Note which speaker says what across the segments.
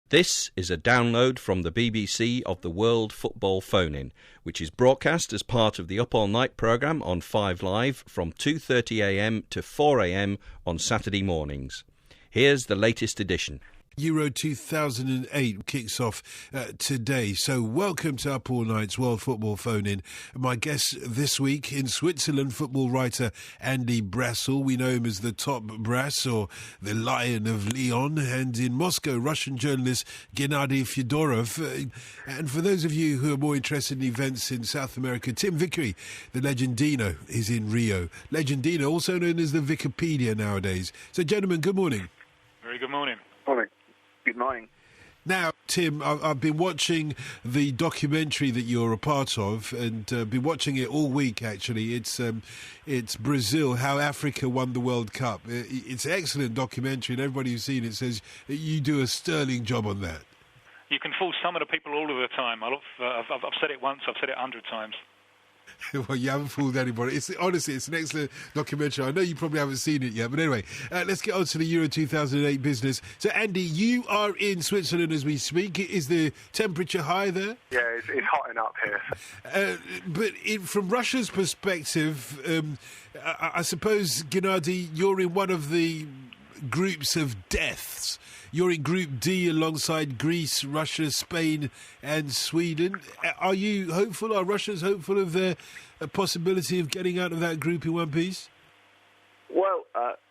Speaker 1: This is a download from the BBC of the World Football Phone-In, which is broadcast as part of the Up All Night programme on 5 Live from 2:30am to 4am on Saturday mornings. Here's the latest edition.
Speaker 2: Euro 2008 kicks off today, so welcome to Up All Night's World Football Phone-In. My guest this week in Switzerland, football writer Andy Brassell. We know him as the top brass, or the Lion of Lyon, and in Moscow, Russian journalist Gennardy Fyodorov. And for those of you who are more interested in events in South America, Tim Vickery, the Legendino, is in Rio. Legendino, also known as the Wikipedia nowadays. So, gentlemen, good morning.
Speaker 3: Very good morning.
Speaker 4: Morning. Good morning.
Speaker 2: Now, Tim, I've been watching the documentary that you're a part of, and been watching it all week, actually. It's Brazil, How Africa Won the World Cup. It's an excellent documentary, and everybody who's seen it says you do a sterling job on that.
Speaker 3: You can fool some of the people all of the time. I've said it once, I've said it 100 times.
Speaker 2: Well, you haven't fooled anybody. Honestly, it's an excellent documentary. I know you probably haven't seen it yet, but anyway, let's get on to the Euro 2008 business. So, Andy, you are in Switzerland as we speak. Is the temperature high there?
Speaker 4: Yeah, it's hotting up here.
Speaker 2: But from Russia's perspective, I suppose, Gennardy, you're in one of the groups of deaths. You're in Group D alongside Greece, Russia, Spain and Sweden. Are you hopeful? Are Russians hopeful of the possibility of getting out of that group in one piece?
Speaker 4: Well,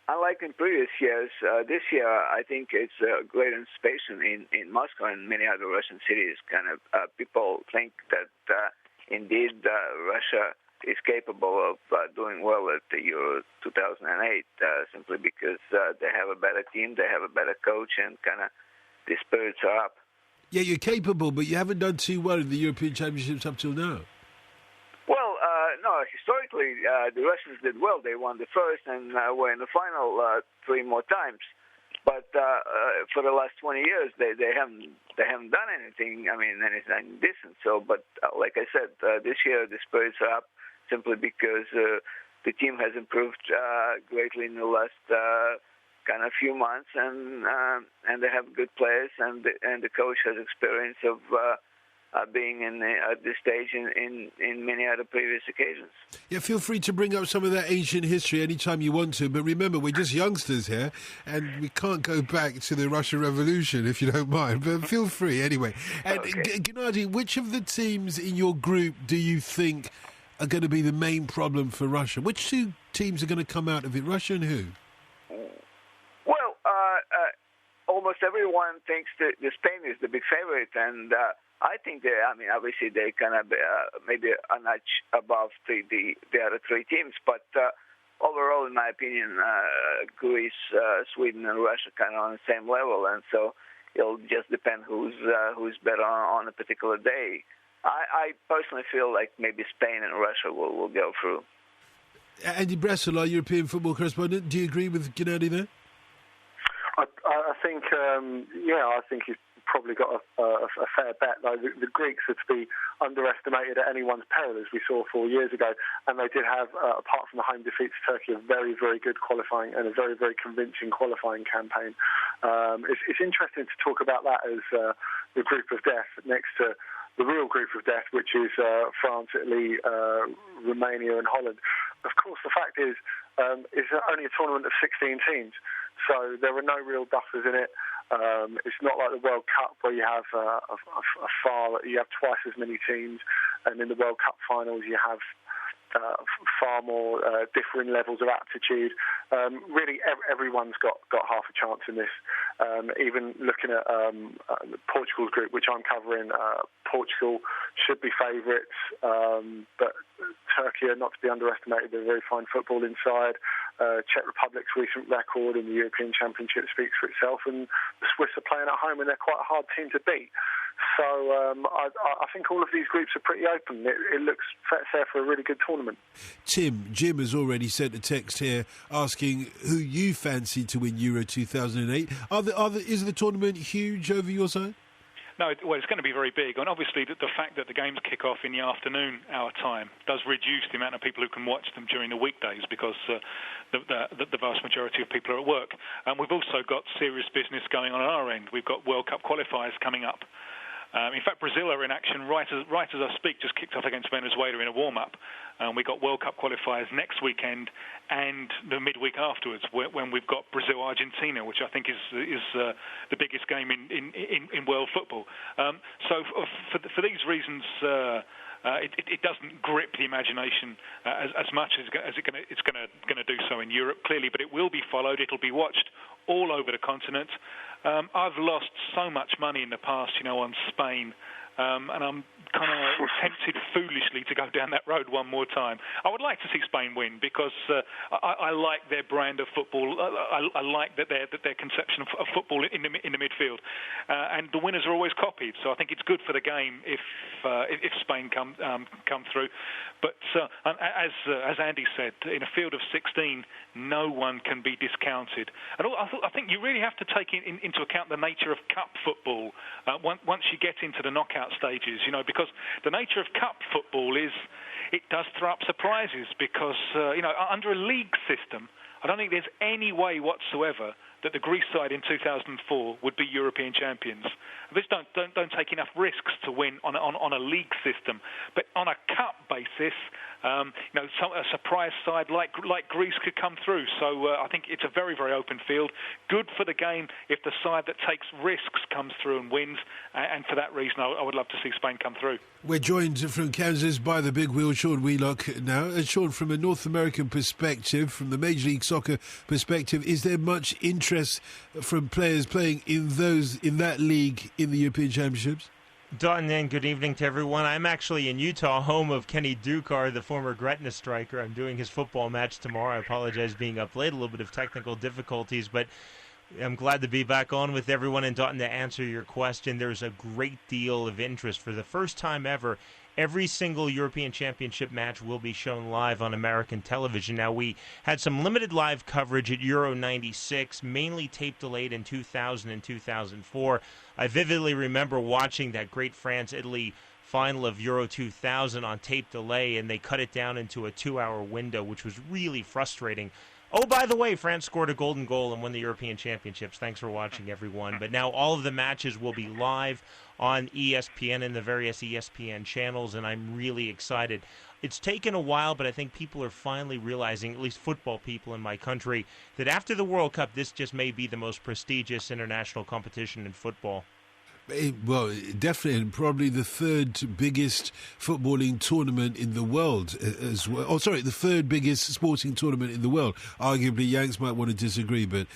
Speaker 4: unlike in previous years, this year I think it's a great anticipation in Moscow and many other Russian cities. People think that indeed Russia is capable of doing well at the Euro 2008 simply because they have a better team, they have a better coach, and the spirits are up.
Speaker 2: Yeah, you're capable, but you haven't done too well in the European Championships up till now.
Speaker 4: Well, no, historically the Russians did well. They won the first and were in the final 3 more times. But for the last 20 years, they haven't done anything. I mean, anything decent. So, but like I said, this year the spirits are up, simply because the team has improved greatly in the last few months, and they have good players, and the coach has experience of being at this stage in many other previous occasions.
Speaker 2: Yeah, feel free to bring up some of that ancient history anytime you want to, but remember, we're just youngsters here, and we can't go back to the Russian Revolution, if you don't mind, but feel free anyway. And
Speaker 4: okay.
Speaker 2: Gennardy, which of the teams in your group do you think are going to be the main problem for Russia? Which 2 teams are going to come out of it, Russia and who?
Speaker 4: Well, almost everyone thinks that Spain is the big favorite, and I think obviously they maybe a notch above the other 3 teams, but overall, in my opinion, Greece, Sweden, and Russia on the same level, and so it'll just depend who's better on a particular day. I personally feel like maybe Spain and Russia will go through.
Speaker 2: Andy Brassell, our European football correspondent, do you agree with Gennardy there?
Speaker 5: I think, I think he's probably got a fair bet. Though the Greeks are to be underestimated at anyone's peril, as we saw 4 years ago, and they did have, apart from the home defeat to Turkey, a very, very good qualifying and a very, very convincing qualifying campaign. It's interesting to talk about that as the group of death next to the real group of death, which is France, Italy, Romania and Holland. Of course, the fact is it's only a tournament of 16 teams, so there are no real duffers in it. It's not like the World Cup where you have you have twice as many teams, and in the World Cup finals you have far more differing levels of aptitude. Really, everyone's got half a chance in this. Even looking at Portugal's group, which I'm covering, Portugal should be favourites, but Turkey are not to be underestimated. They're very fine football inside. Czech Republic's recent record in the European Championship speaks for itself, and the Swiss are playing at home, and they're quite a hard team to beat. So I think all of these groups are pretty open. It looks fair for a really good tournament.
Speaker 2: Jim has already sent a text here asking who you fancy to win Euro 2008. Is the tournament huge over your side?
Speaker 3: No, well, it's going to be very big, and obviously the fact that the games kick off in the afternoon our time does reduce the amount of people who can watch them during the weekdays because the vast majority of people are at work. And we've also got serious business going on our end. We've got World Cup qualifiers coming up. In fact, Brazil are in action right as I speak, just kicked off against Venezuela in a warm-up. We've got World Cup qualifiers next weekend and the midweek afterwards when we've got Brazil-Argentina, which I think is the biggest game in world football. So for these reasons, it doesn't grip the imagination as much as it's going to do so in Europe, clearly, but it will be followed. It'll be watched all over the continent. I've lost so much money in the past, on Spain, and I'm kind of tempted foolishly to go down that road one more time. I would like to see Spain win because I like their brand of football. I like that their conception of football in the midfield, and the winners are always copied. So I think it's good for the game if Spain come through. But as Andy said, in a field of 16, no one can be discounted. And I think you really have to take into account the nature of cup football once you get into the knockout stages, because the nature of cup football is it does throw up surprises because, under a league system, I don't think there's any way whatsoever that the Greece side in 2004 would be European champions. They just don't take enough risks to win on a league system. But on a cup basis, a surprise side like Greece could come through. So I think it's a very, very open field. Good for the game if the side that takes risks comes through and wins. And for that reason, I would love to see Spain come through.
Speaker 2: We're joined from Kansas by the big wheel, Sean Wheelock now. And Sean, from a North American perspective, from the Major League Soccer perspective, is there much interest from players playing in that league in the European Championships?
Speaker 6: Don, and good evening to everyone. I'm actually in Utah, home of Kenny Dukar, the former Gretna striker. I'm doing his football match tomorrow. I apologize being up late, a little bit of technical difficulties, but I'm glad to be back on with everyone. And Dalton, to answer your question, there's a great deal of interest. For the first time ever, every single European Championship match will be shown live on American television. Now, we had some limited live coverage at Euro 96, mainly tape delayed in 2000 and 2004. I vividly remember watching that great France-Italy final of Euro 2000 on tape delay, and they cut it down into a 2-hour window, which was really frustrating. Oh, by the way, France scored a golden goal and won the European Championships. Thanks for watching, everyone. But now all of the matches will be live on ESPN and the various ESPN channels, and I'm really excited. It's taken a while, but I think people are finally realizing, at least football people in my country, that after the World Cup, this just may be the most prestigious international competition in football.
Speaker 2: Well, definitely, and probably the third biggest footballing tournament in the world as well. Oh, sorry, the third biggest sporting tournament in the world. Arguably, Yanks might want to disagree, but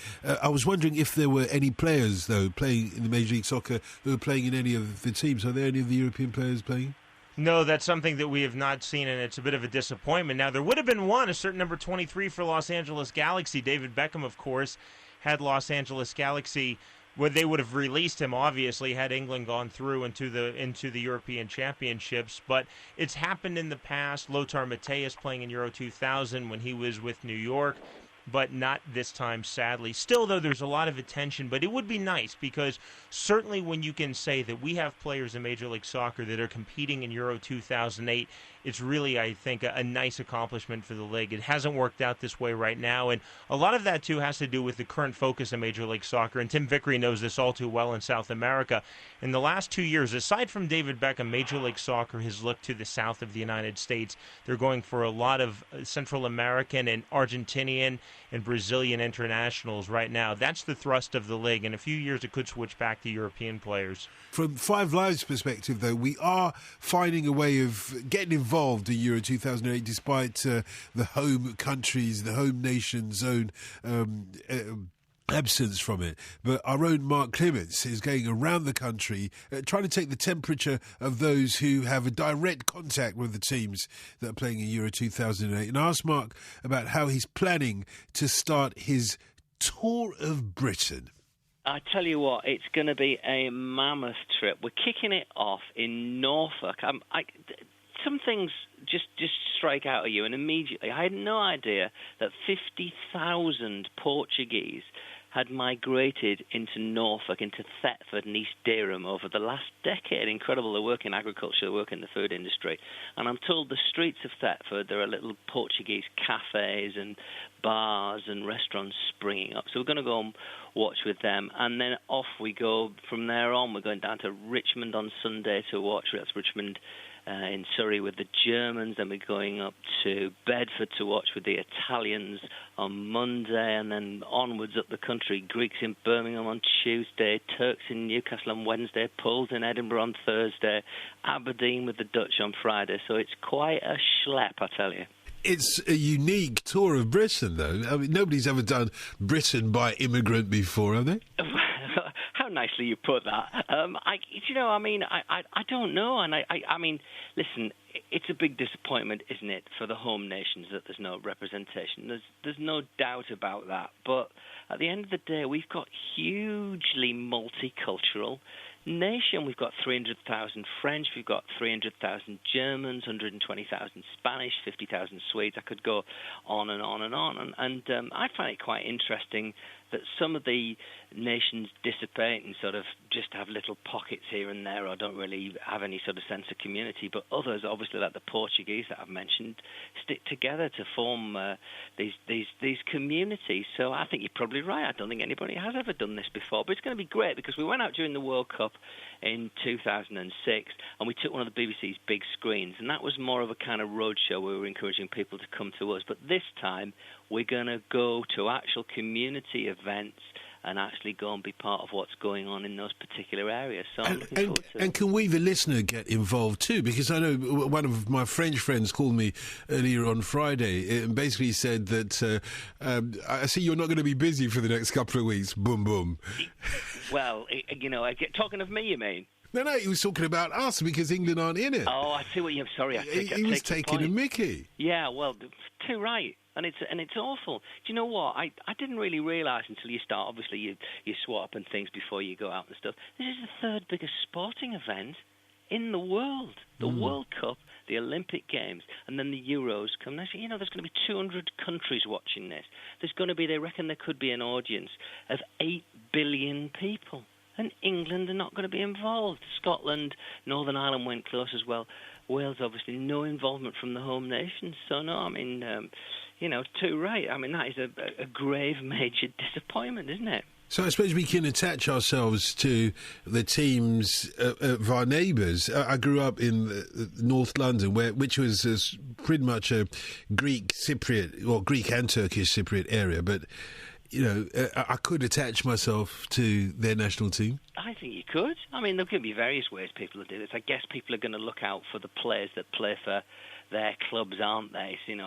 Speaker 2: I was wondering if there were any players, though, playing in the Major League Soccer who are playing in any of the teams. Are there any of the European players playing?
Speaker 6: No, that's something that we have not seen, and it's a bit of a disappointment. Now, there would have been one, a certain number 23 for Los Angeles Galaxy. David Beckham, of course, had Los Angeles Galaxy where they would have released him, obviously, had England gone through into the European Championships. But it's happened in the past. Lothar Matthäus playing in Euro 2000 when he was with New York, but not this time, sadly. Still, though, there's a lot of attention, but it would be nice because certainly when you can say that we have players in Major League Soccer that are competing in Euro 2008, it's really, I think, a nice accomplishment for the league. It hasn't worked out this way right now, and a lot of that, too, has to do with the current focus of Major League Soccer, and Tim Vickery knows this all too well in South America. In the last 2 years, aside from David Beckham, Major League Soccer has looked to the south of the United States. They're going for a lot of Central American and Argentinian and Brazilian internationals right now. That's the thrust of the league. In a few years, it could switch back to European players. From
Speaker 2: Five Live's perspective, though, we are finding a way of getting involved in Euro 2008 despite the home countries, the home nation's own absence from it. But our own Mark Clemmit is going around the country trying to take the temperature of those who have a direct contact with the teams that are playing in Euro 2008. And I asked Mark about how he's planning to start his tour of Britain.
Speaker 7: I tell you what, it's going to be a mammoth trip. We're kicking it off in Norfolk. Some things just strike out at you, and immediately I had no idea that 50,000 Portuguese had migrated into Norfolk, into Thetford and East Dereham over the last decade. Incredible. They work in agriculture, they work in the food industry. And I'm told the streets of Thetford, there are little Portuguese cafes and bars and restaurants springing up. So we're going to go and watch with them. And then off we go from there on. We're going down to Richmond on Sunday to watch. That's Richmond in Surrey with the Germans. Then we're going up to Bedford to watch with the Italians on Monday, and then onwards up the country. Greeks in Birmingham on Tuesday, Turks in Newcastle on Wednesday, Poles in Edinburgh on Thursday, Aberdeen with the Dutch on Friday. So it's quite a schlep, I tell you.
Speaker 2: It's a unique tour of Britain, though. I mean, nobody's ever done Britain by immigrant before, have they?
Speaker 7: How nicely you put that. I don't know. And I mean, listen, it's a big disappointment, isn't it, for the home nations that there's no representation. There's no doubt about that. But at the end of the day, we've got hugely multicultural nation. We've got 300,000 French, we've got 300,000 Germans, 120,000 Spanish, 50,000 Swedes. I could go on and on and on. And I find it quite interesting that some of the nations dissipate and sort of just have little pockets here and there, or don't really have any sort of sense of community. But others, obviously like the Portuguese that I've mentioned, stick together to form these communities. So I think you're probably right. I don't think anybody has ever done this before. But it's going to be great because we went out during the World Cup in 2006 and we took one of the BBC's big screens, and that was more of a kind of roadshow where we were encouraging people to come to us. But this time we're going to go to actual community events and actually go and be part of what's going on in those particular areas. So I'm looking forward to it. And
Speaker 2: can we, the listener, get involved too? Because I know one of my French friends called me earlier on Friday and basically said that, I see you're not going to be busy for the next couple of weeks. Boom, boom.
Speaker 7: Well, talking of me, you mean?
Speaker 2: No, he was talking about us because England aren't in it.
Speaker 7: Oh, I see what you're... Sorry,
Speaker 2: he was taking a mickey.
Speaker 7: Yeah, well, too right. And it's awful. Do you know what? I didn't really realise until you start. Obviously, you swap and things before you go out and stuff. This is the third biggest sporting event in the world. The World Cup, the Olympic Games, and then the Euros come. There's going to be 200 countries watching this. There's going to be, they reckon there could be an audience of 8 billion people. And England are not going to be involved. Scotland, Northern Ireland went close as well. Wales, obviously, no involvement from the home nations. So, no, I mean... too right. I mean, that is a grave major disappointment, isn't it?
Speaker 2: So I suppose we can attach ourselves to the teams of our neighbours. I grew up in North London, which was pretty much a Greek Cypriot, or Greek and Turkish Cypriot area, but... I could attach myself to their national team. I
Speaker 7: think you could. I mean, there could be various ways people to do this. I guess people are going to look out for the players that play for their clubs, aren't they? And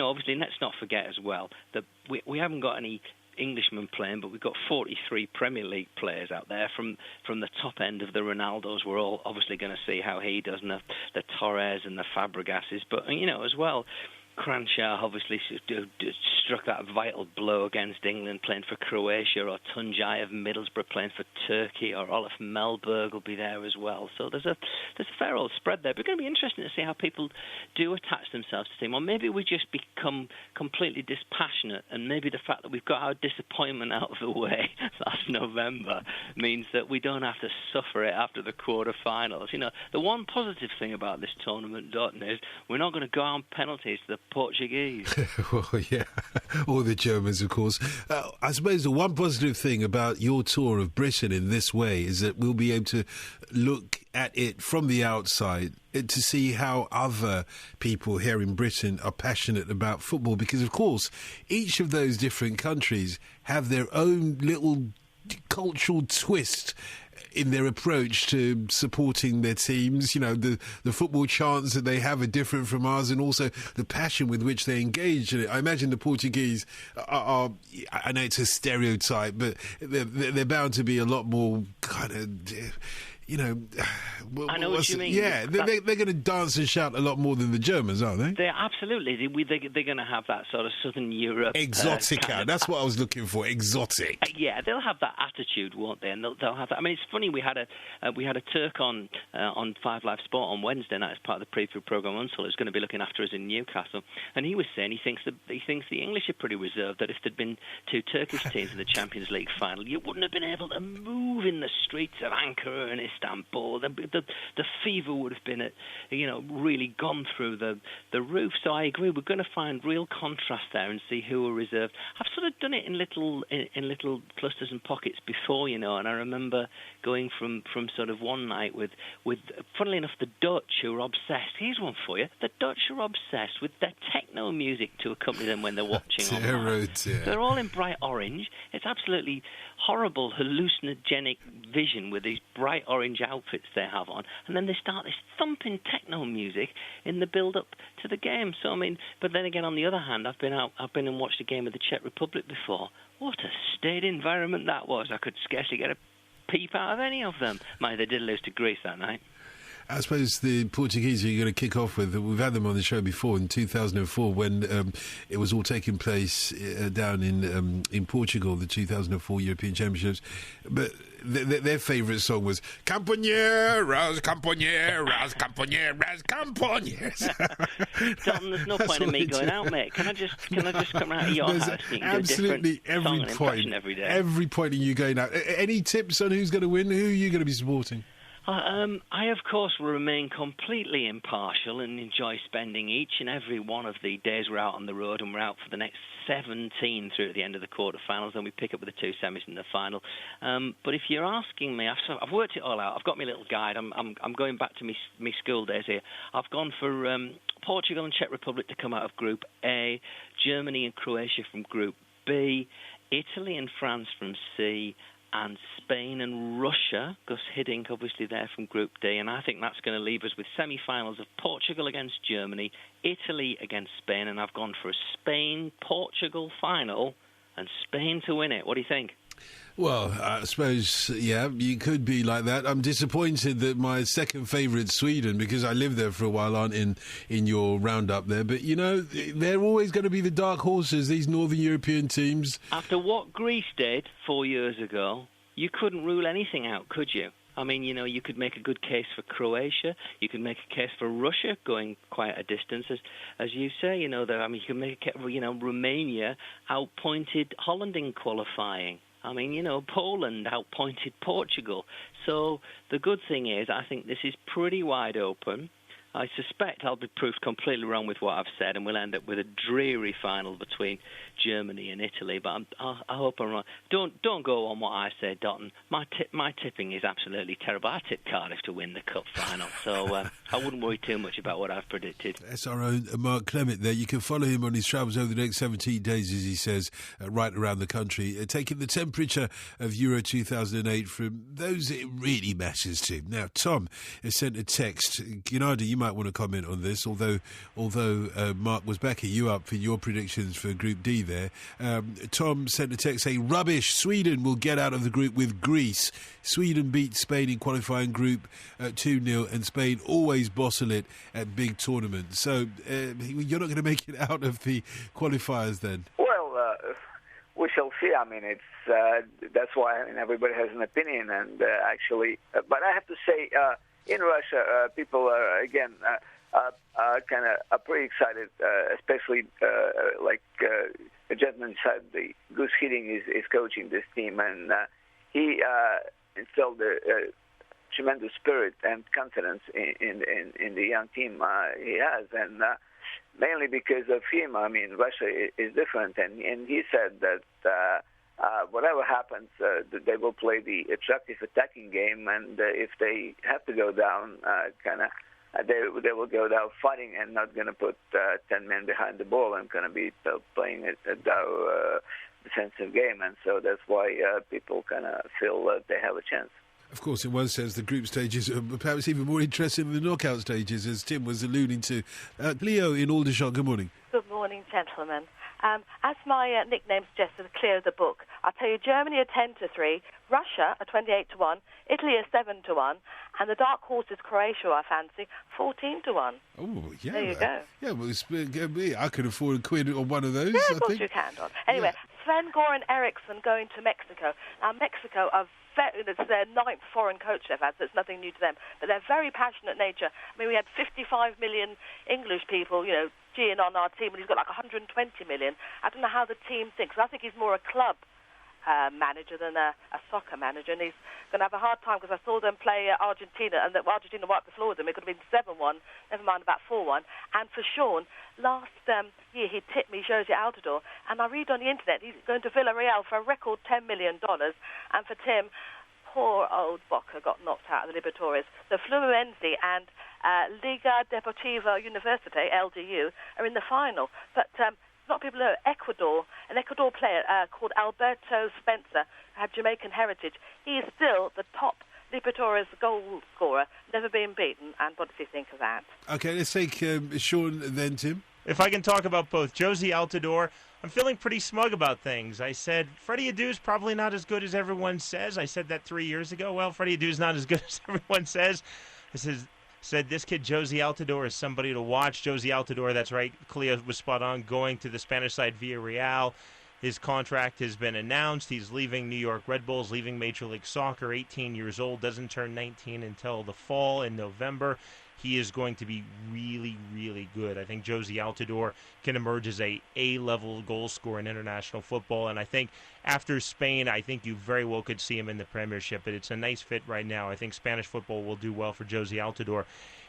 Speaker 7: obviously, let's not forget as well that we haven't got any Englishmen playing, but we've got 43 Premier League players out there from the top end of the Ronaldos. We're all obviously going to see how he does, and the Torres and the Fabregases. But, as well... Cranshaw obviously struck that vital blow against England playing for Croatia, or Tunjai of Middlesbrough playing for Turkey, or Olaf Melberg will be there as well. So there's a fair old spread there. But it's going to be interesting to see how people do attach themselves to the team. Or maybe we just become completely dispassionate, and maybe the fact that we've got our disappointment out of the way last November means that we don't have to suffer it after the quarter-finals. The one positive thing about this tournament, Dotton, is we're not going to go on penalties to the Portuguese.
Speaker 2: Well, yeah, or the Germans, of course. I suppose the one positive thing about your tour of Britain in this way is that we'll be able to look at it from the outside to see how other people here in Britain are passionate about football, because, of course, each of those different countries have their own little cultural twist in their approach to supporting their teams. The football chants that they have are different from ours, and also the passion with which they engage in it. I imagine the Portuguese are I know it's a stereotype, but they're bound to be a lot more kind of, you know,
Speaker 7: I know what you mean.
Speaker 2: Yeah, they're going to dance and shout a lot more than the Germans, aren't they?
Speaker 7: They're absolutely. They're going to have that sort of Southern Europe.
Speaker 2: Exotica. That's what I was looking for. Exotic.
Speaker 7: Yeah, they'll have that attitude, won't they? And they'll have that. I mean, it's funny. We had a Turk on 5 Live Sport on Wednesday night as part of the preview program. Until who's going to be looking after us in Newcastle, and he was saying he thinks the English are pretty reserved. That if there'd been 2 Turkish teams in the Champions League final, you wouldn't have been able to move in the streets of Ankara and Istanbul. The fever would have been, really gone through the roof. So I agree. We're going to find real contrast there and see who are reserved. I've sort of done it in little clusters and pockets before, and I remember going from sort of one night with funnily enough, the Dutch, who are obsessed. Here's one for you. The Dutch are obsessed with their techno music to accompany them when they're watching online. They're all in bright orange. It's absolutely horrible, hallucinogenic vision with these bright orange outfits they have on, and then they start this thumping techno music in the build-up to the game. So I mean, but then again, on the other hand, I've been and watched a game of the Czech Republic before. What a state environment that was! I could scarcely get a peep out of any of them. They did lose to Greece that night.
Speaker 2: I suppose the Portuguese are going to kick off with, we've had them on the show before in 2004 when it was all taking place down in Portugal, the 2004 European Championships. But their favourite song was Camponeras, Camponeras, Camponeras, Camponeras.
Speaker 7: Dalton, there's no point in me going out, mate. Can I just come out of your house and
Speaker 2: absolutely
Speaker 7: do a different song and impression every day?
Speaker 2: Every point in you going out. Any tips on who's going to win? Who are you going to be supporting?
Speaker 7: I, of course, will remain completely impartial and enjoy spending each and every one of the days we're out on the road, and we're out for the next 17 through to the end of the quarterfinals. Then we pick up with the 2 semis in the final. But if you're asking me, I've worked it all out. I've got my little guide. I'm going back to my school days here. I've gone for Portugal and Czech Republic to come out of Group A, Germany and Croatia from Group B, Italy and France from C, and Spain and Russia, Gus Hiddink obviously there from Group D, and I think that's going to leave us with semi-finals of Portugal against Germany, Italy against Spain, and I've gone for a Spain-Portugal final and Spain to win it. What do you think?
Speaker 2: Well, I suppose, yeah, you could be like that. I'm disappointed that my second favourite, Sweden, because I lived there for a while, aren't in your roundup there. But, they're always going to be the dark horses, these Northern European teams.
Speaker 7: After what Greece did 4 years ago, you couldn't rule anything out, could you? I mean, you could make a good case for Croatia. You could make a case for Russia going quite a distance, as you say. You can make a case, Romania outpointed Holland in qualifying. I mean, Poland outpointed Portugal. So the good thing is, I think this is pretty wide open. I suspect I'll be proved completely wrong with what I've said, and we'll end up with a dreary final between Germany and Italy. But I hope I'm wrong. Don't go on what I say, Dotton. My tipping is absolutely terrible. I tipped Cardiff to win the cup final, so I wouldn't worry too much about what I've predicted.
Speaker 2: That's our own Mark Clemmit there. You can follow him on his travels over the next 17 days, as he says, right around the country, taking the temperature of Euro 2008 from those it really matters to. Now, Tom has sent a text. Gennardy, you might want to comment on this, although Mark was backing you up for your predictions for Group D there. Tom sent a text saying, rubbish, Sweden will get out of the group with Greece. Sweden beat Spain in qualifying group 2-0, and Spain always bottle it at big tournaments. So you're not going to make it out of the qualifiers then?
Speaker 4: Well, we shall see. I mean, that's why everybody has an opinion, and but I have to say, in Russia, people are, again, kind of pretty excited, especially the gentleman said, the Gus Hiddink is coaching this team, and he instilled a tremendous spirit and confidence in the young team he has, and mainly because of him. I mean, Russia is different, and he said that whatever happens, they will play the attractive attacking game, and if they have to go down, they will go down fighting and not going to put 10 men behind the ball and going to be playing a defensive game, and so that's why people kind of feel they have a chance.
Speaker 2: Of course, in one sense, the group stages are perhaps even more interesting than the knockout stages, as Tim was alluding to. Cleo in Aldershot, good morning.
Speaker 8: Good morning, gentlemen. As my nickname suggested, Cleo the book, I'll tell you, Germany are 10-3, Russia are 28-1, Italy are 7-1, and the dark horse is Croatia, I fancy, 14-1.
Speaker 2: Oh, yeah.
Speaker 8: There you go.
Speaker 2: Yeah, well, I could afford a quid on one of those.
Speaker 8: Yeah, of course you can, Don. Anyway, Sven Goran Eriksson going to Mexico. Now, Mexico are it's their 9th foreign coach they've had, so it's nothing new to them. But they're very passionate nature. I mean, we had 55 million English people, geeing on our team, and he's got like 120 million. I don't know how the team thinks. I think he's more a club manager than a soccer manager, and he's going to have a hard time because I saw them play Argentina, and Argentina wiped the floor with them. It could have been 7-1, never mind about 4-1. And for Sean, last year he tipped me Josie Altador, and I read on the internet he's going to Villarreal for a record $10 million. And for Tim, poor old Boca got knocked out of the Libertadores. So Fluminense and Liga Deportiva University, LDU, are in the final. But a lot of people know an Ecuador player called Alberto Spencer, who had Jamaican heritage. He is still the top Libertadores goal scorer, never been beaten. And what does he think of that?
Speaker 2: Okay, let's take Sean then, Tim.
Speaker 6: If I can talk about both Josie Altador, I'm feeling pretty smug about things. I said Freddie Adu's probably not as good as everyone says. I said that 3 years ago. Well, Freddie Adu's not as good as everyone says. I said this kid Josie Altador is somebody to watch. Josie Altador, that's right, Cleo was spot on, going to the Spanish side Villarreal. His contract has been announced. He's leaving New York Red Bulls, leaving Major League Soccer, 18 years old, doesn't turn 19 until the fall in November. He is going to be really, really good. I think Josie Altador can emerge as a A-level goal scorer in international football. And I think after Spain, I think you very well could see him in the Premiership. But it's a nice fit right now. I think Spanish football will do well for Josie Altador.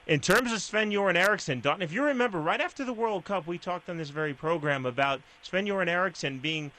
Speaker 6: In terms of Sven-Göran Eriksson, Don, if you remember, right after the World Cup, we talked on this very program about Sven-Göran Eriksson being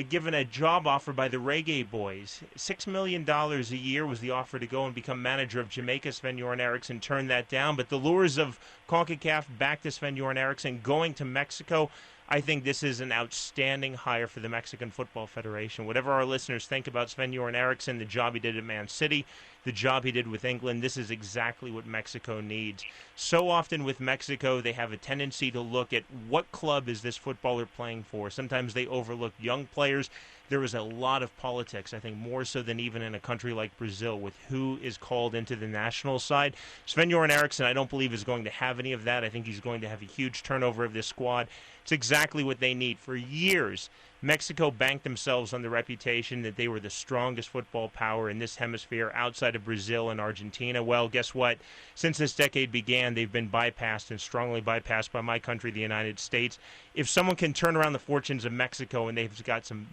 Speaker 6: given a job offer by the Reggae Boys. $6 million a year was the offer to go and become manager of Jamaica. Sven-Göran Eriksson turned that down, but the lures of CONCACAF back to Sven-Göran Eriksson going to Mexico, I think this is an outstanding hire for the Mexican Football Federation. Whatever our listeners think about Sven-Göran Eriksson, the job he did at Man City, the job he did with England, this is exactly what Mexico needs. So often with Mexico, they have a tendency to look at what club is this footballer playing for. Sometimes they overlook young players. There is a lot of politics, I think more so than even in a country like Brazil, with who is called into the national side. Sven-Göran Eriksson, I don't believe, is going to have any of that. I think he's going to have a huge turnover of this squad. It's exactly what they need. For years, Mexico banked themselves on the reputation that they were the strongest football power in this hemisphere outside of Brazil and Argentina. Well, guess what? Since this decade began, they've been bypassed and strongly bypassed by my country, the United States. If someone can turn around the fortunes of Mexico, and they've got some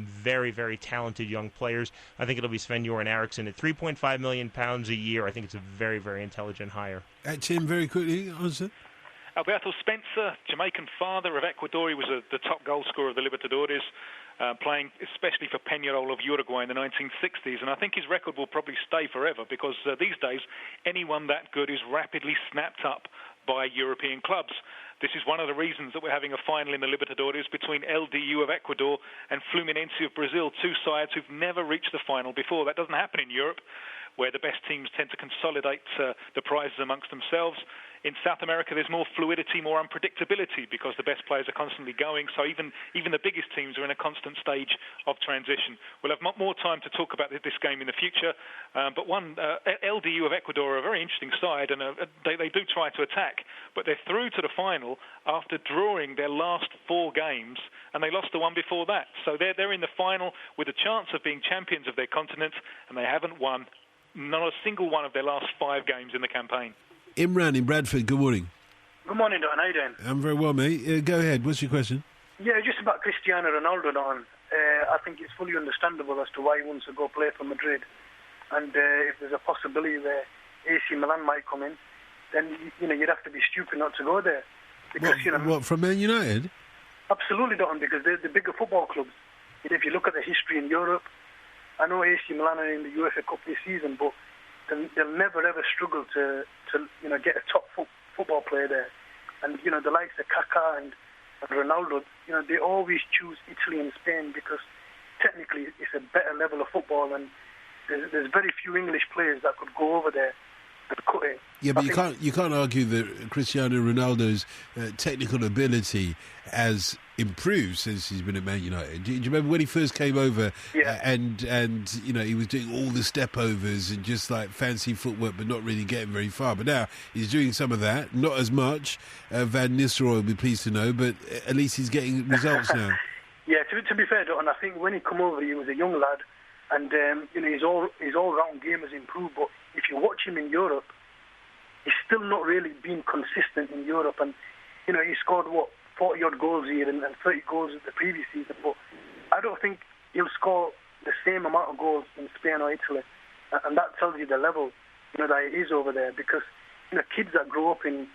Speaker 6: very, very talented young players, I think it'll be Sven-Göran Eriksson at £3.5 million a year. I think it's a very, very intelligent hire.
Speaker 2: Tim, very quickly, answer.
Speaker 3: Alberto Spencer, Jamaican father of Ecuador. He was the top goal scorer of the Libertadores, playing especially for Peñarol of Uruguay in the 1960s. And I think his record will probably stay forever because these days anyone that good is rapidly snapped up by European clubs. This is one of the reasons that we're having a final in the Libertadores between LDU of Ecuador and Fluminense of Brazil, two sides who've never reached the final before. That doesn't happen in Europe, where the best teams tend to consolidate the prizes amongst themselves. In South America, there's more fluidity, more unpredictability because the best players are constantly going. So even the biggest teams are in a constant stage of transition. We'll have more time to talk about this game in the future. But LDU of Ecuador are a very interesting side, and they do try to attack. But they're through to the final after drawing their last 4 games, and they lost the one before that. So they're in the final with a chance of being champions of their continent, and they haven't won not a single one of their last 5 games in the campaign.
Speaker 2: Imran in Bradford, good morning.
Speaker 9: Good morning, Don. How you doing?
Speaker 2: I'm very well, mate. Go ahead. What's your question?
Speaker 9: Yeah, just about Cristiano Ronaldo, Don. I think it's fully understandable as to why he wants to go play for Madrid. And if there's a possibility where AC Milan might come in, then you'd have to be stupid not to go there. Because,
Speaker 2: what, from Man United?
Speaker 9: Absolutely, Don, because they're the bigger football clubs. If you look at the history in Europe, I know AC Milan are in the UEFA Cup this season, but they'll never ever struggle to get a top football player there. And the likes of Kaká and Ronaldo, they always choose Italy and Spain because technically it's a better level of football, and there's very few English players that could go over there and cut it.
Speaker 2: Yeah, but you can't argue that Cristiano Ronaldo's technical ability has improved since he's been at Man United. Do you remember when he first came over?
Speaker 9: Yeah.
Speaker 2: And he was doing all the step overs and just like fancy footwork, but not really getting very far. But now he's doing some of that, not as much. Van Nistelrooy will be pleased to know, but at least he's getting results now.
Speaker 9: Yeah, to be fair, Don, I think when he come over, he was a young lad, and his all-round game has improved. But if you watch him in Europe, he's still not really been consistent in Europe. And he scored 40-odd goals here and 30 goals the previous season. But I don't think he'll score the same amount of goals in Spain or Italy, and that tells you the level that it is over there. Because kids that grow up in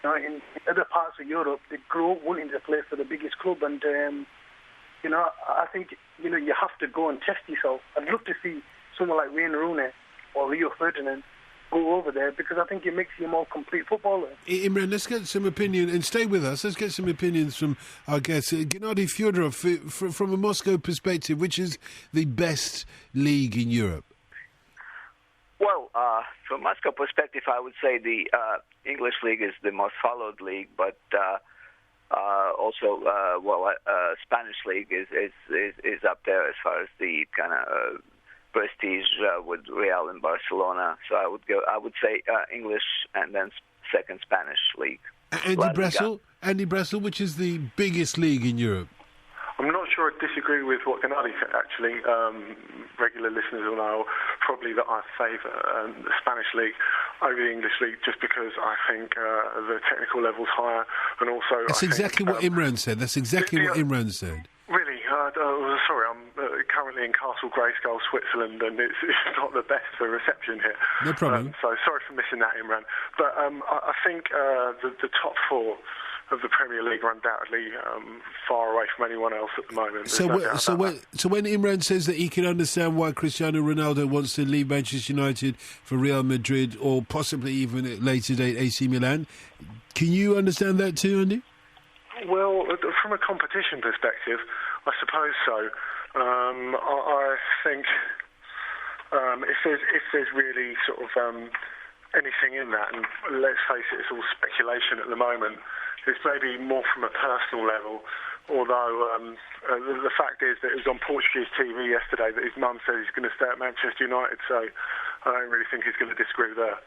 Speaker 9: other parts of Europe, they grow up wanting to play for the biggest club, and I think you have to go and test yourself. I'd love to see someone like Wayne Rooney or Rio Ferdinand go over there, because I think it makes you a more complete footballer.
Speaker 2: Imran, let's get some opinion, and stay with us. Let's get some opinions from our guests. Gennardy Fyodorov, from a Moscow perspective, which is the best league in Europe?
Speaker 4: Well, from Moscow perspective, I would say the English league is the most followed league, but also, Spanish league is up there as far as the kind of prestige with Real and Barcelona. So I would say English and then second Spanish league. Andy Brassell, which is the biggest league in Europe?
Speaker 5: I'm not sure I disagree with what Gennardy said, actually. Regular listeners will know probably that I favour the Spanish league over the English league, just because I think the technical level's higher, and also...
Speaker 2: That's exactly what Imran said. That's exactly what Imran said.
Speaker 5: Really? Sorry, I'm currently in Castle Grayskull, Switzerland, and it's not the best for reception here.
Speaker 2: No problem.
Speaker 5: So sorry for missing that, Imran. But I think the top four of the Premier League are undoubtedly far away from anyone else at the moment.
Speaker 2: So when Imran says that he can understand why Cristiano Ronaldo wants to leave Manchester United for Real Madrid, or possibly even at a later date AC Milan, can you understand that too, Andy?
Speaker 5: Well, from a competition perspective, I suppose so. I think if there's really sort of anything in that, and let's face it, it's all speculation at the moment, it's maybe more from a personal level, although the fact is that it was on Portuguese TV yesterday that his mum said he's going to stay at Manchester United, so I don't really think he's going to disagree there.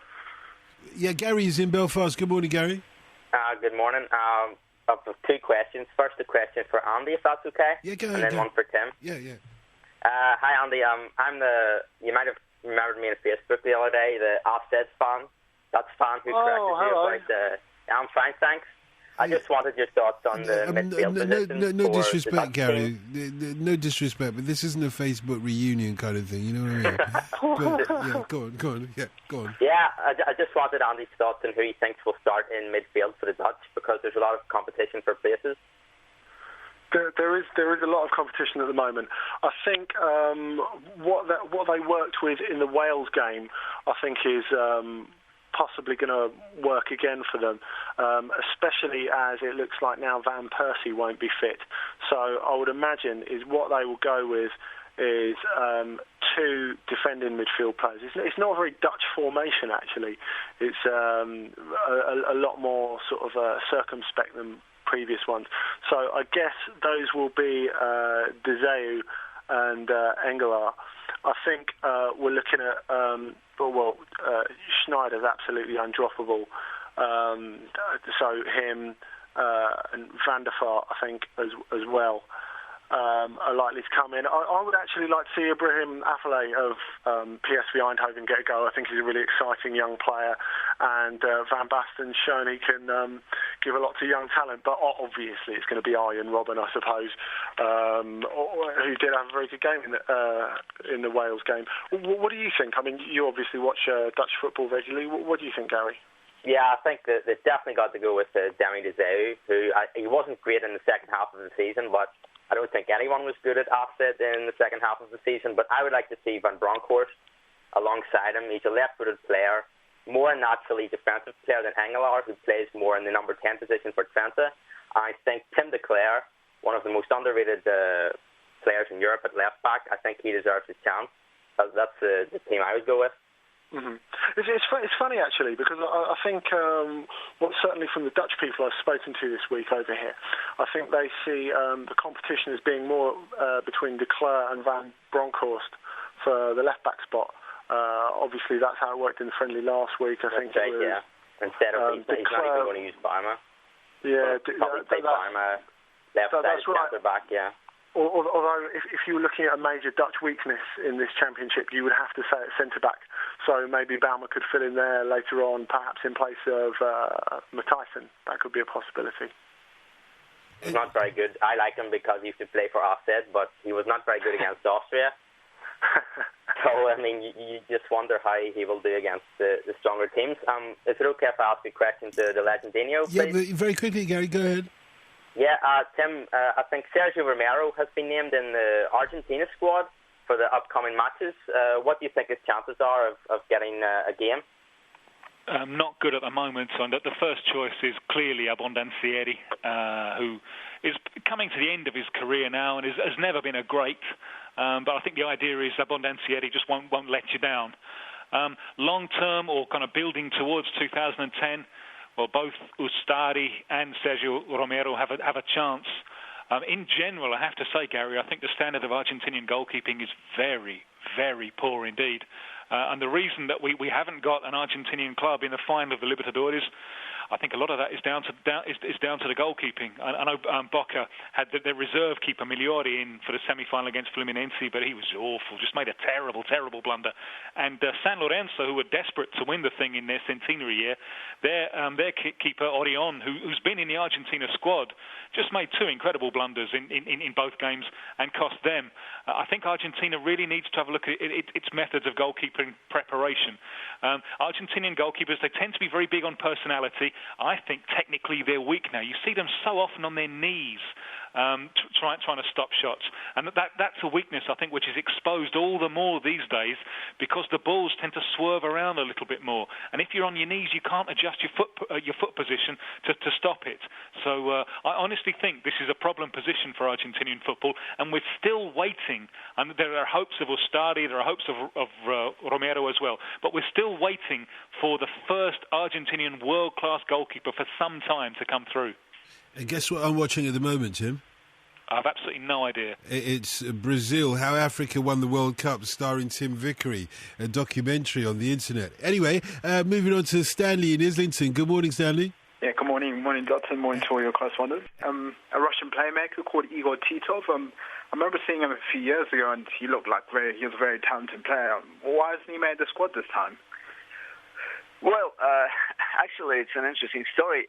Speaker 2: Yeah, Gary is in Belfast. Good morning, Gary.
Speaker 10: Good morning. I've two questions. First, a question for Andy, if that's okay.
Speaker 2: Yeah, go ahead.
Speaker 10: And then one for Tim.
Speaker 2: Yeah.
Speaker 10: Hi, Andy. You might have remembered me on Facebook the other day, the Offset fan. That's fan who corrected you about I'm fine, thanks. I just wanted your thoughts on the midfield position.
Speaker 2: No disrespect, Gary. No disrespect, but this isn't a Facebook reunion kind of thing. You know what I mean? But, go on.
Speaker 10: Yeah, I just wanted Andy's thoughts on who he thinks will start in midfield for the Dutch, because there's a lot of competition for places.
Speaker 5: There is a lot of competition at the moment. I think what they worked with in the Wales game, I think is possibly going to work again for them, especially as it looks like now Van Persie won't be fit. So I would imagine is what they will go with is two defending midfield players. It's not a very Dutch formation, actually. It's a lot more sort of circumspect than previous ones. So I guess those will be De Zeu and Engelaar. I think we're looking at Schneider's absolutely undroppable. So him and Van der Vaart, I think, as well, are likely to come in. I would actually like to see Ibrahim Afellay of PSV Eindhoven get a go. I think he's a really exciting young player, and Van Basten's shown he can give a lot to young talent, but obviously it's going to be Arjen Robben, I suppose, who did have a very good game in the Wales game. What do you think? I mean, you obviously watch Dutch football regularly. What do you think, Gary?
Speaker 10: Yeah, I think that they've definitely got to go with Demi De Zeu, who he wasn't great in the second half of the season, but I don't think anyone was good at Offset in the second half of the season. But I would like to see Van Bronckhorst alongside him. He's a left-footed player, more naturally defensive player than Engelaar, who plays more in the number 10 position for Twente. I think Tim Declercq, one of the most underrated players in Europe at left-back, I think he deserves his chance. That's the team I would go with.
Speaker 5: Mm-hmm. It's funny actually, because I think certainly from the Dutch people I've spoken to this week over here, I think they see the competition as being more between De Cler and Van Bronckhorst for the left back spot. Obviously, that's how it worked in the friendly last week. I think it was,
Speaker 10: yeah. Instead of he's not even going to use Barmer.
Speaker 5: Yeah,
Speaker 10: probably play Barmer left side centre back. Yeah.
Speaker 5: Although, if you were looking at a major Dutch weakness in this championship, you would have to say it's centre-back. So maybe Baumer could fill in there later on, perhaps in place of Matthijssen. That could be a possibility.
Speaker 10: He's not very good. I like him because he used to play for Offset, but he was not very good against Austria. So, I mean, you just wonder how he will do against the stronger teams. Is it okay if I ask a question to the Legendino, please?
Speaker 2: Yeah, very quickly, Gary, go ahead.
Speaker 10: Yeah, Tim, I think Sergio Romero has been named in the Argentina squad for the upcoming matches. What do you think his chances are of getting a game?
Speaker 3: Not good at the moment. So the first choice is clearly Abondancieri, who is coming to the end of his career now and has never been a great. But I think the idea is Abondancieri just won't let you down. Long-term or kind of building towards 2010, well, both Ustari and Sergio Romero have a chance. In general, I have to say, Gary, I think the standard of Argentinian goalkeeping is very, very poor indeed. And the reason that we haven't got an Argentinian club in the final of the Libertadores, I think a lot of that is down to the goalkeeping. I know Boca had the reserve keeper Migliori in for the semi-final against Fluminense, but he was awful, just made a terrible, terrible blunder. And San Lorenzo, who were desperate to win the thing in their centenary year, their keeper Orion, who's been in the Argentina squad, just made two incredible blunders in both games and cost them. I think Argentina really needs to have a look at its methods of goalkeeping preparation. Argentinian goalkeepers, they tend to be very big on personality. I think technically they're weak now. You see them so often on their knees trying to stop shots. And that's a weakness, I think, which is exposed all the more these days because the balls tend to swerve around a little bit more. And if you're on your knees, you can't adjust your foot position to stop it. So I honestly think this is a problem position for Argentinian football, and we're still waiting. And there are hopes of Ustari, there are hopes of Romero as well, but we're still waiting for the first Argentinian world-class goalkeeper for some time to come through.
Speaker 2: And guess what I'm watching at the moment, Tim?
Speaker 3: I've absolutely no idea.
Speaker 2: It's Brazil, How Africa Won the World Cup, starring Tim Vickery, a documentary on the internet. Anyway, moving on to Stanley in Islington. Good morning, Stanley.
Speaker 11: Yeah, good morning. Morning, Dotson. Morning to all your correspondents. A Russian playmaker called Igor Titov. I remember seeing him a few years ago, and he looked like he was a very talented player. Why hasn't he made the squad this time?
Speaker 4: Well, actually, it's an interesting story.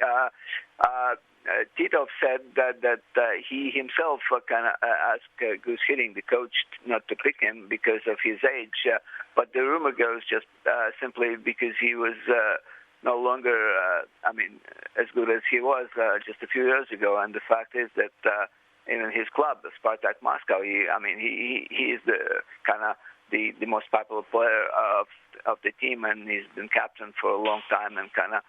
Speaker 4: Titov said that he himself kind of asked Gus Hiddink, the coach, not to pick him because of his age. But the rumor goes just simply because he was no longer, as good as he was just a few years ago. And the fact is that in his club, Spartak Moscow, he is the kind of the most popular player of the team, and he's been captain for a long time and kind of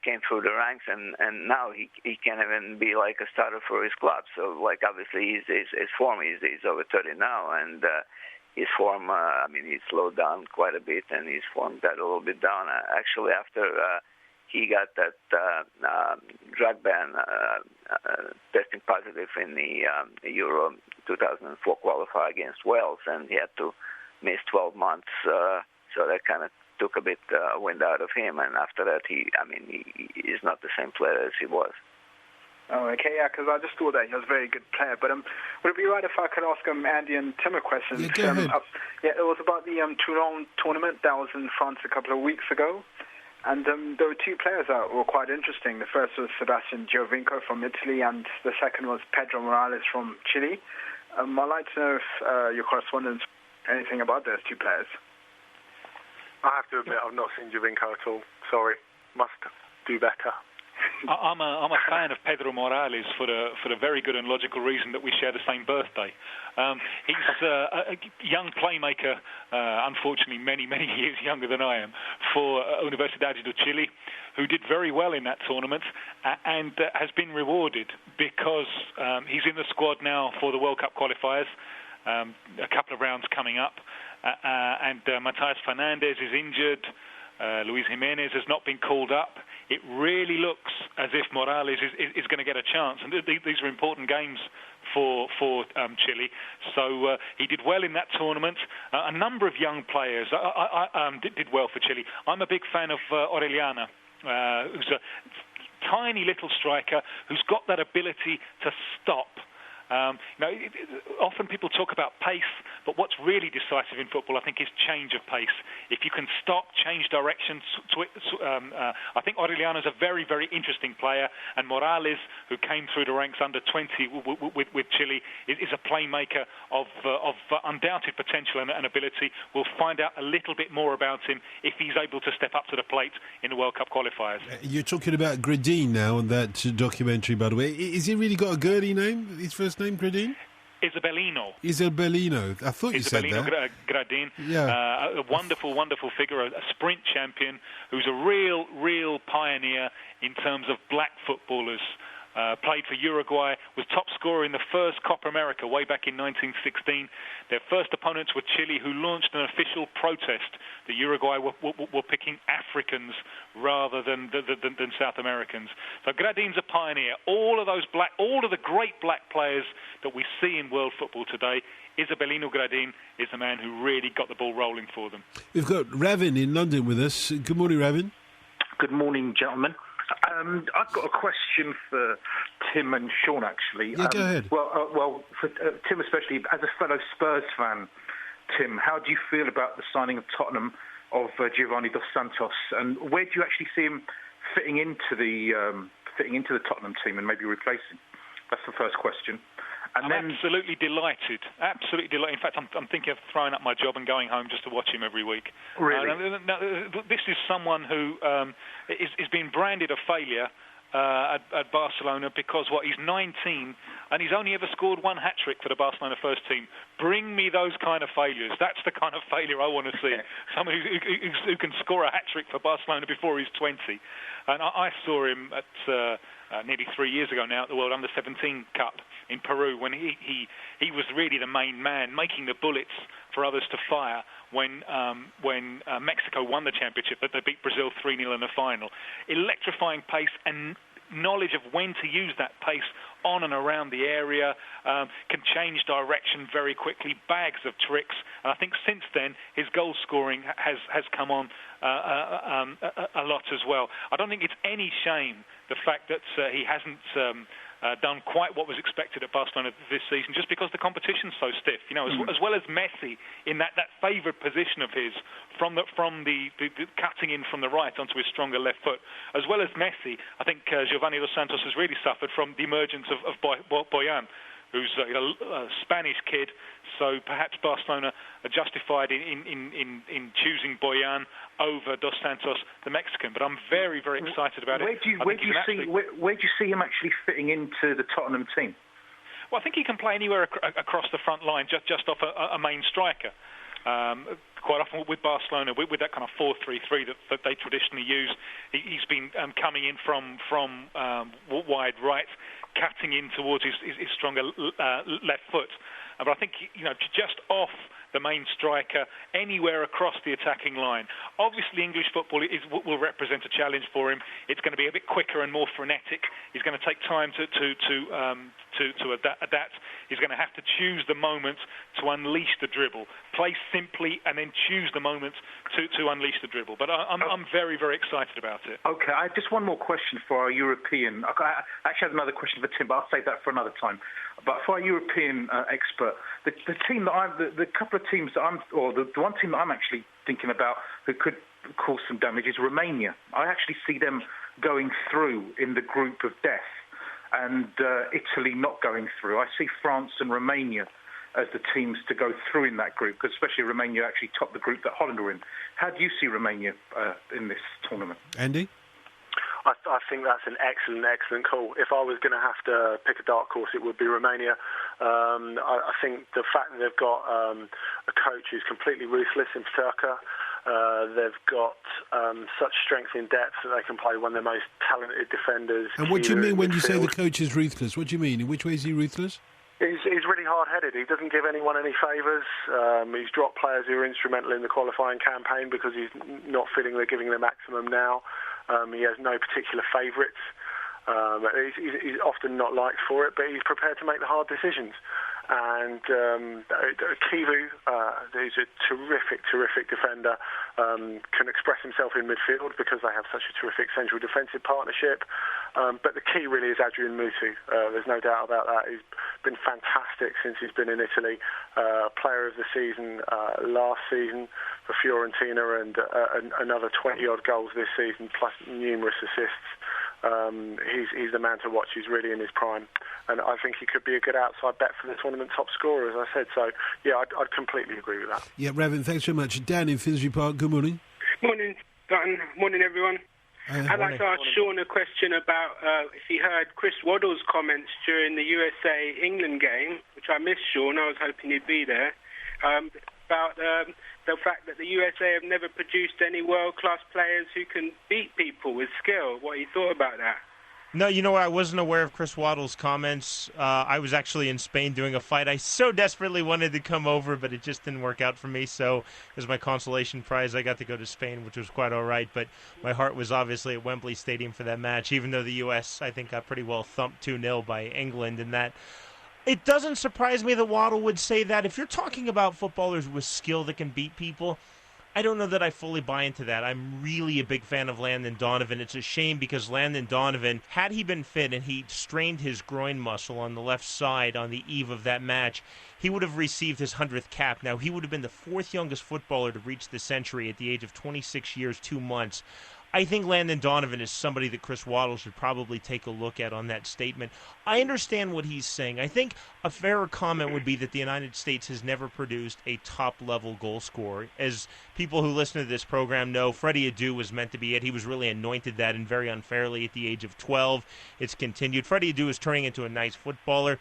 Speaker 4: came through the ranks, and now he can't even be like a starter for his club. So, like, obviously his form, he's over 30 now, and his form, he slowed down quite a bit, and his form got a little bit down. Actually, after he got that drug ban, testing positive in the Euro 2004 qualifier against Wales, and he had to miss 12 months. So that kind of took a bit wind out of him, and after that, he is not the same player as he was.
Speaker 11: Oh, okay, yeah, because I just thought that he was a very good player. But would it be right if I could ask Andy and Tim a question?
Speaker 2: Yeah, go ahead.
Speaker 11: It was about the Toulon tournament that was in France a couple of weeks ago, and there were two players that were quite interesting. The first was Sebastian Giovinco from Italy, and the second was Pedro Morales from Chile. I'd like to know if your correspondents anything about those two players.
Speaker 5: I have to admit, I've not seen Giovinco at all. Sorry, must do better.
Speaker 3: I'm a fan of Pedro Morales for the very good and logical reason that we share the same birthday. He's a young playmaker, unfortunately many years younger than I am, for Universidad de Chile, who did very well in that tournament and has been rewarded because he's in the squad now for the World Cup qualifiers. a couple of rounds coming up. And Matías Fernández is injured. Luis Jiménez has not been called up. It really looks as if Morales is going to get a chance. And these are important games for Chile. So he did well in that tournament. A number of young players did well for Chile. I'm a big fan of Orellana, who's a tiny little striker who's got that ability to stop. Often people talk about pace, but what's really decisive in football, I think, is change of pace. If you can stop, change direction, I think Orellana's a very, very interesting player, and Morales, who came through the ranks under 20 with Chile, is a playmaker of undoubted potential and ability. We'll find out a little bit more about him if he's able to step up to the plate in the World Cup qualifiers.
Speaker 2: You're talking about Gradin now on that documentary, by the way. Is he really got a Gurdy name, his first name, Gradin?
Speaker 3: Isabellino.
Speaker 2: I thought you said that.
Speaker 3: Gradin.
Speaker 2: Yeah.
Speaker 3: A wonderful, wonderful figure, a sprint champion who's a real pioneer in terms of black footballers. Played for Uruguay, was top scorer in the first Copa America way back in 1916. Their first opponents were Chile, who launched an official protest that Uruguay were picking Africans rather than South Americans. So Gradin's a pioneer. All of the great black players that we see in world football today, Isabellino Gradin is the man who really got the ball rolling for them.
Speaker 2: We've got Ravin in London with us. Good morning, Ravin.
Speaker 12: Good morning, gentlemen. I've got a question for Tim and Sean, actually.
Speaker 2: Yeah, go ahead.
Speaker 12: Well, for Tim especially, as a fellow Spurs fan, Tim, how do you feel about the signing of Tottenham of Giovanni Dos Santos, and where do you actually see him fitting into the Tottenham team and maybe replacing? That's the first question. And
Speaker 3: I'm absolutely delighted. Absolutely delighted. In fact, I'm thinking of throwing up my job and going home just to watch him every week.
Speaker 12: Really?
Speaker 3: This is someone who is being branded a failure at Barcelona because he's 19 and he's only ever scored one hat-trick for the Barcelona first team. Bring me those kind of failures. That's the kind of failure I want to see. Someone who can score a hat-trick for Barcelona before he's 20. And I saw him at nearly 3 years ago now at the World Under-17 Cup in Peru when he was really the main man, making the bullets for others to fire when Mexico won the championship, but they beat Brazil 3-0 in the final. Electrifying pace and knowledge of when to use that pace on and around the area, can change direction very quickly, bags of tricks. And I think since then his goal scoring has come on a lot as well. I don't think it's any shame the fact that he hasn't done quite what was expected at Barcelona this season, just because the competition's so stiff. As well as Messi in that favoured position of his from the cutting in from the right onto his stronger left foot. As well as Messi, I think Giovanni Dos Santos has really suffered from the emergence of Boyan, who's a Spanish kid. So perhaps Barcelona are justified in choosing Boyan over Dos Santos, the Mexican. But I'm very, very excited about it.
Speaker 12: Where do you see him actually fitting into the Tottenham team?
Speaker 3: Well, I think he can play anywhere across the front line, just off a main striker. Quite often with Barcelona, with that kind of 4-3-3 that they traditionally use, he's been coming in from wide right, cutting in towards his stronger left foot. But I think just off the main striker, anywhere across the attacking line. Obviously, English football will represent a challenge for him. It's going to be a bit quicker and more frenetic. He's going to take time to adapt. He's going to have to choose the moment to unleash the dribble, play simply, and then choose the moment to unleash the dribble. But I'm very, very excited about it.
Speaker 12: Okay, I have just one more question for our European. I actually have another question for Tim, but I'll save that for another time. But for our European expert, the team that the couple of teams that the one team that I'm actually thinking about who could cause some damage is Romania. I actually see them going through in the group of death, and Italy not going through. I see France and Romania as the teams to go through in that group, because especially Romania actually topped the group that Holland were in. How do you see Romania in this tournament?
Speaker 2: Andy?
Speaker 5: I think that's an excellent call. If I was going to have to pick a dark horse, it would be Romania. I think the fact that they've got a coach who's completely ruthless in Turka, they've got such strength in depth that they can play one of their most talented defenders.
Speaker 2: And what do you mean when you say the coach is ruthless? What do you mean? In which way is he ruthless?
Speaker 5: He's really hard-headed. He doesn't give anyone any favours. He's dropped players who were instrumental in the qualifying campaign because he's not feeling they're giving their maximum now. He has no particular favourites. He's often not liked for it, but he's prepared to make the hard decisions. And Kivu, who's a terrific defender, can express himself in midfield because they have such a terrific central defensive partnership. But the key really is Adrian Mutu. There's no doubt about that. He's been fantastic since he's been in Italy. Player of the season last season for Fiorentina, and another 20-odd goals this season, plus numerous assists. He's the man to watch. He's really in his prime, and I think he could be a good outside bet for the tournament top scorer, as I said. So, yeah, I'd completely agree with that.
Speaker 2: Yeah, Raven, thanks very much. Dan in Finsbury Park, good morning.
Speaker 13: Morning, Dutton. Morning, everyone. I'd like to ask Sean a question about if he heard Chris Waddle's comments during the USA-England game, which I missed, Sean. I was hoping he'd be there, about the fact that the USA have never produced any world-class players who can beat people with skill. What he thought about that?
Speaker 6: No, you know what? I wasn't aware of Chris Waddle's comments. I was actually in Spain doing a fight. I so desperately wanted to come over, but it just didn't work out for me. So as my consolation prize, I got to go to Spain, which was quite all right. But my heart was obviously at Wembley Stadium for that match, even though the U.S., I think, got pretty well thumped 2-0 by England in that. It doesn't surprise me that Waddle would say that. If you're talking about footballers with skill that can beat people, I don't know that I fully buy into that. I'm really a big fan of Landon Donovan. It's a shame because Landon Donovan, had he been fit and he strained his groin muscle on the left side on the eve of that match, he would have received his 100th cap. Now, he would have been the fourth youngest footballer to reach the century at the age of 26 years, 2 months. I think Landon Donovan is somebody that Chris Waddle should probably take a look at on that statement. I understand what he's saying. I think a fairer comment would be that the United States has never produced a top-level goal scorer. As people who listen to this program know, Freddie Adu was meant to be it. He was really anointed that, and very unfairly at the age of 12. It's continued. Freddie Adu is turning into a nice footballer.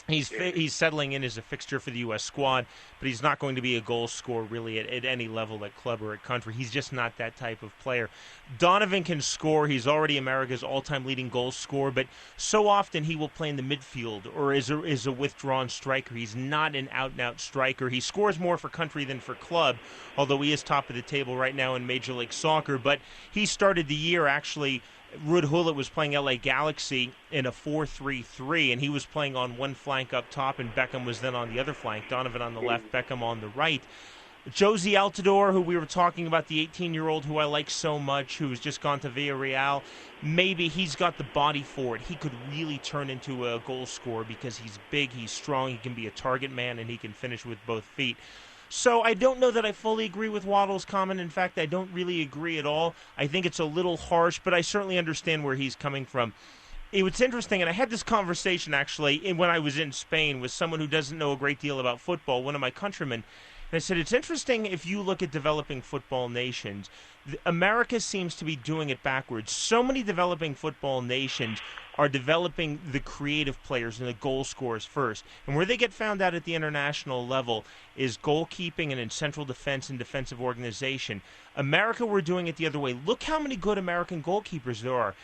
Speaker 6: He's settling in as a fixture for the U.S. squad, but he's not going to be a goal scorer really at any level at club or at country. He's just not that type of player. Donovan can score. He's already America's all-time leading goal scorer, but so often he will play in the midfield or is a withdrawn striker. He's not an out-and-out striker. He scores more for country than for club, although he is top of the table right now in Major League Soccer. But he started the year actually. Ruud Gullit was playing LA Galaxy in a 4-3-3, and he was playing on one flank up top, and Beckham was then on the other flank. Donovan on the left, Beckham on the right. Josie Altador, who we were talking about, the 18-year-old who I like so much, who's just gone to Villarreal, maybe he's got the body for it. He could really turn into a goal scorer because he's big, he's strong, he can be a target man, and he can finish with both feet. So I don't know that I fully agree with Waddle's comment. In fact, I don't really agree at all. I think it's a little harsh, but I certainly understand where he's coming from. It was interesting, and I had this conversation actually when I was in Spain with someone who doesn't know a great deal about football, one of my countrymen. And I said, it's interesting if you look at developing football nations, America seems to be doing it backwards. So many developing football nations are developing the creative players and the goal scorers first. And where they get found out at the international level is goalkeeping and in central defense and defensive organization. America, we're doing it the other way. Look how many good American goalkeepers there are.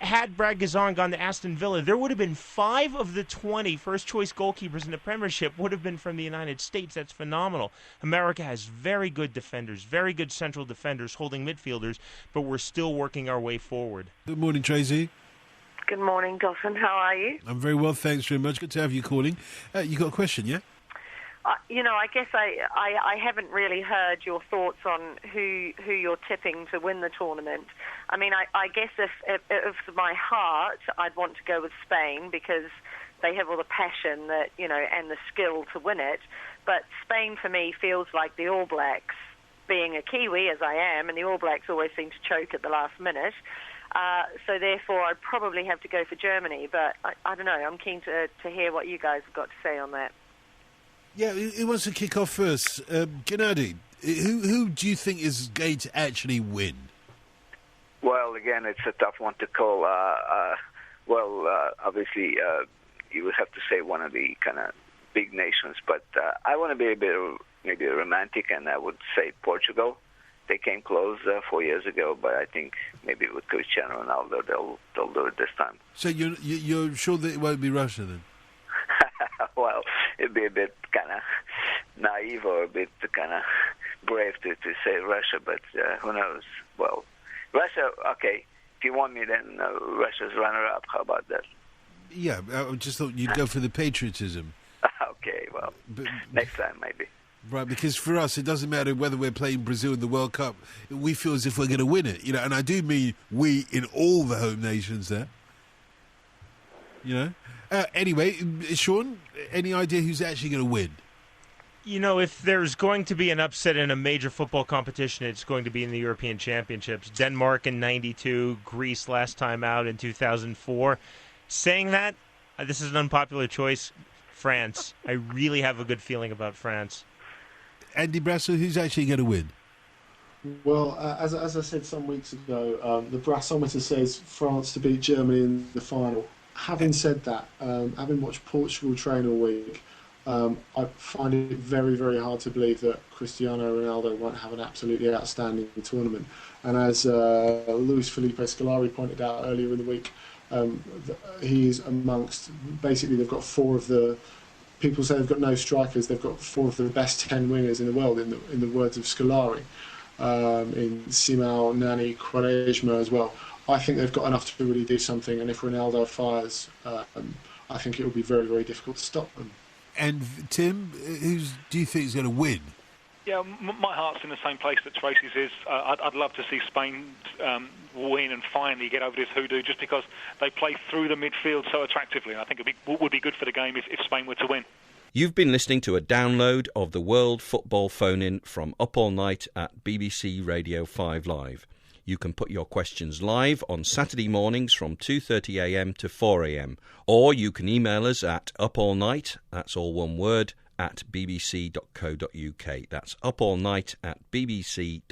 Speaker 6: Had Brad Gazan gone to Aston Villa, there would have been 5 of the 20 first-choice goalkeepers in the Premiership would have been from the United States. That's phenomenal. America has very good defenders, very good central defenders, holding midfielders, but we're still working our way forward.
Speaker 2: Good morning, Tracy.
Speaker 14: Good morning, Dawson. How are you?
Speaker 2: I'm very well, thanks very much. Good to have you calling. You got a question, yeah?
Speaker 14: I guess I haven't really heard your thoughts on who you're tipping to win the tournament. I mean, I guess if my heart, I'd want to go with Spain because they have all the passion that and the skill to win it. But Spain, for me, feels like the All Blacks, being a Kiwi as I am, and the All Blacks always seem to choke at the last minute. So therefore, I'd probably have to go for Germany. But I don't know. I'm keen to hear what you guys have got to say on that.
Speaker 2: Yeah, who wants to kick off first? Gennardy, who do you think is going to actually win?
Speaker 4: Well, again, it's a tough one to call. Obviously, you would have to say one of the kind of big nations, but I want to be a bit maybe romantic, and I would say Portugal. They came close 4 years ago, but I think maybe with Cristiano Ronaldo, they'll do it this time.
Speaker 2: So you're sure that it won't be Russia then?
Speaker 4: could be a bit kind of naive or a bit kind of brave to say Russia, but who knows? Well, Russia, okay. If you want me, then Russia's runner-up. How about that?
Speaker 2: Yeah, I just thought you'd go for the patriotism.
Speaker 4: Okay, well, next time maybe.
Speaker 2: Right, because for us, it doesn't matter whether we're playing Brazil in the World Cup. We feel as if we're going to win it, and I do mean we in all the home nations there. Anyway, Sean, any idea who's actually going to win?
Speaker 6: If there's going to be an upset in a major football competition, it's going to be in the European Championships. Denmark in '92, Greece last time out in 2004. Saying that, this is an unpopular choice, France. I really have a good feeling about France.
Speaker 2: Andy Brassell, who's actually going to win?
Speaker 15: Well, as I said some weeks ago, the Brassometer says France to beat Germany in the final. Having said that, having watched Portugal train all week, I find it very, very hard to believe that Cristiano Ronaldo won't have an absolutely outstanding tournament. And as Luis Felipe Scolari pointed out earlier in the week, he is amongst, basically they've got four of the, people say they've got no strikers, they've got four of the best 10 wingers in the world, in the words of Scolari, in Simão, Nani, Quaresma as well. I think they've got enough to really do something, and if Ronaldo fires, I think it will be very, very difficult to stop them.
Speaker 2: And Tim, who do you think is going to win?
Speaker 3: Yeah, my heart's in the same place that Tracy's is. I'd love to see Spain win and finally get over this hoodoo, just because they play through the midfield so attractively. I think it would be good for the game if Spain were to win.
Speaker 1: You've been listening to a download of the World Football Phone-In from Up All Night at BBC Radio 5 Live. You can put your questions live on Saturday mornings from 2:30am to 4am, or you can email us at upallnight, that's all one word, at bbc.co.uk. That's upallnight at bbc.co.uk.